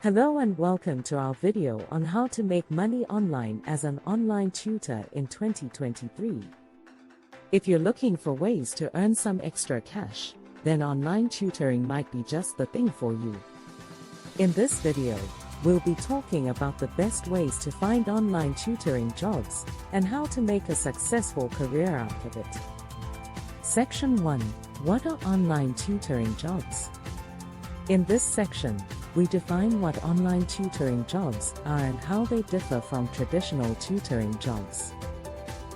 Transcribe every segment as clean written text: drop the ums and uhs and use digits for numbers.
Hello and welcome to our video on how to make money online as an online tutor in 2023. If you're looking for ways to earn some extra cash, then online tutoring might be just the thing for you. In this video, we'll be talking about the best ways to find online tutoring jobs and how to make a successful career out of it. Section 1. What are online tutoring jobs? In this section, we define what online tutoring jobs are and how they differ from traditional tutoring jobs.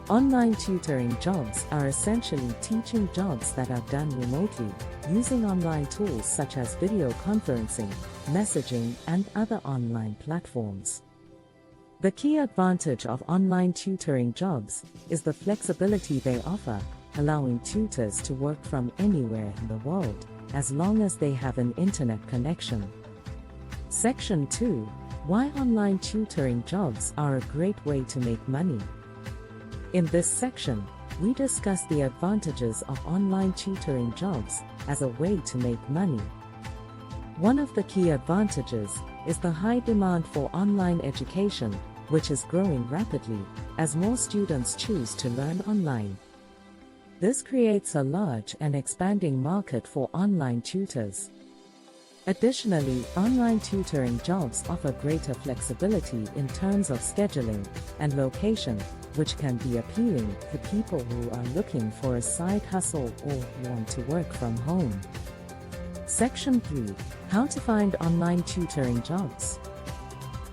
Online tutoring jobs are essentially teaching jobs that are done remotely, using online tools such as video conferencing, messaging, and other online platforms. The key advantage of online tutoring jobs is the flexibility they offer, allowing tutors to work from anywhere in the world, as long as they have an internet connection. Section 2. Why online tutoring jobs are a great way to make money. In this section, we discuss the advantages of online tutoring jobs as a way to make money. One of the key advantages is the high demand for online education, which is growing rapidly as more students choose to learn online. This creates a large and expanding market for online tutors. Additionally, online tutoring jobs offer greater flexibility in terms of scheduling and location, which can be appealing to people who are looking for a side hustle or want to work from home. Section 3. How to find online tutoring jobs.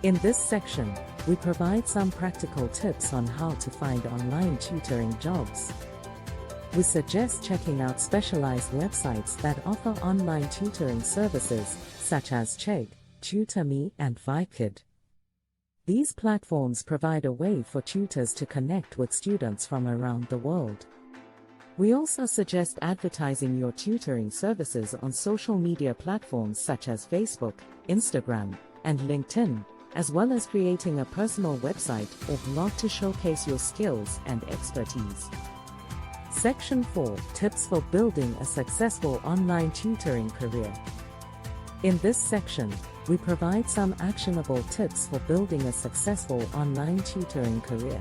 In this section, we provide some practical tips on how to find online tutoring jobs. We suggest checking out specialized websites that offer online tutoring services, such as Chegg, TutorMe, and Vipkid. These platforms provide a way for tutors to connect with students from around the world. We also suggest advertising your tutoring services on social media platforms such as Facebook, Instagram, and LinkedIn, as well as creating a personal website or blog to showcase your skills and expertise. Section 4. Tips for building a successful online tutoring career. In this section, we provide some actionable tips for building a successful online tutoring career.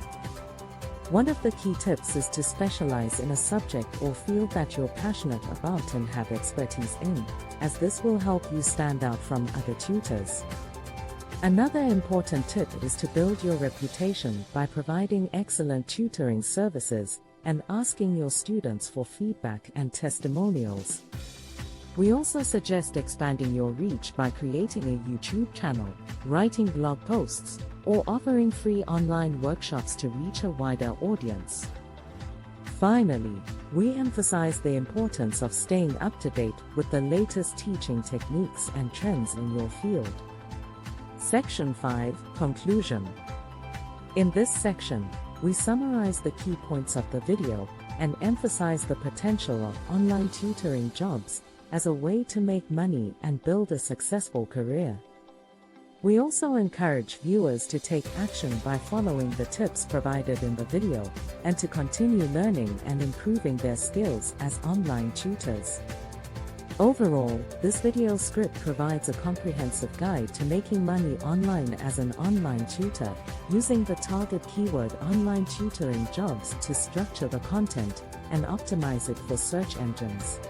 One of the key tips is to specialize in a subject or field that you're passionate about and have expertise in, as this will help you stand out from other tutors. Another important tip is to build your reputation by providing excellent tutoring services and asking your students for feedback and testimonials. We also suggest expanding your reach by creating a YouTube channel, writing blog posts, or offering free online workshops to reach a wider audience. Finally, we emphasize the importance of staying up to date with the latest teaching techniques and trends in your field. Section 5. Conclusion. In this section, we summarize the key points of the video and emphasize the potential of online tutoring jobs as a way to make money and build a successful career. We also encourage viewers to take action by following the tips provided in the video and to continue learning and improving their skills as online tutors. Overall, this video script provides a comprehensive guide to making money online as an online tutor, using the target keyword online tutoring jobs to structure the content and optimize it for search engines.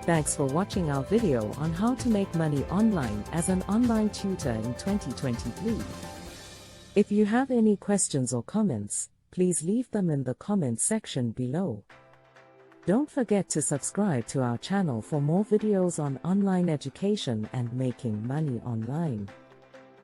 Thanks for watching our video on how to make money online as an online tutor in 2023. If you have any questions or comments, please leave them in the comments section below. Don't forget to subscribe to our channel for more videos on online education and making money online.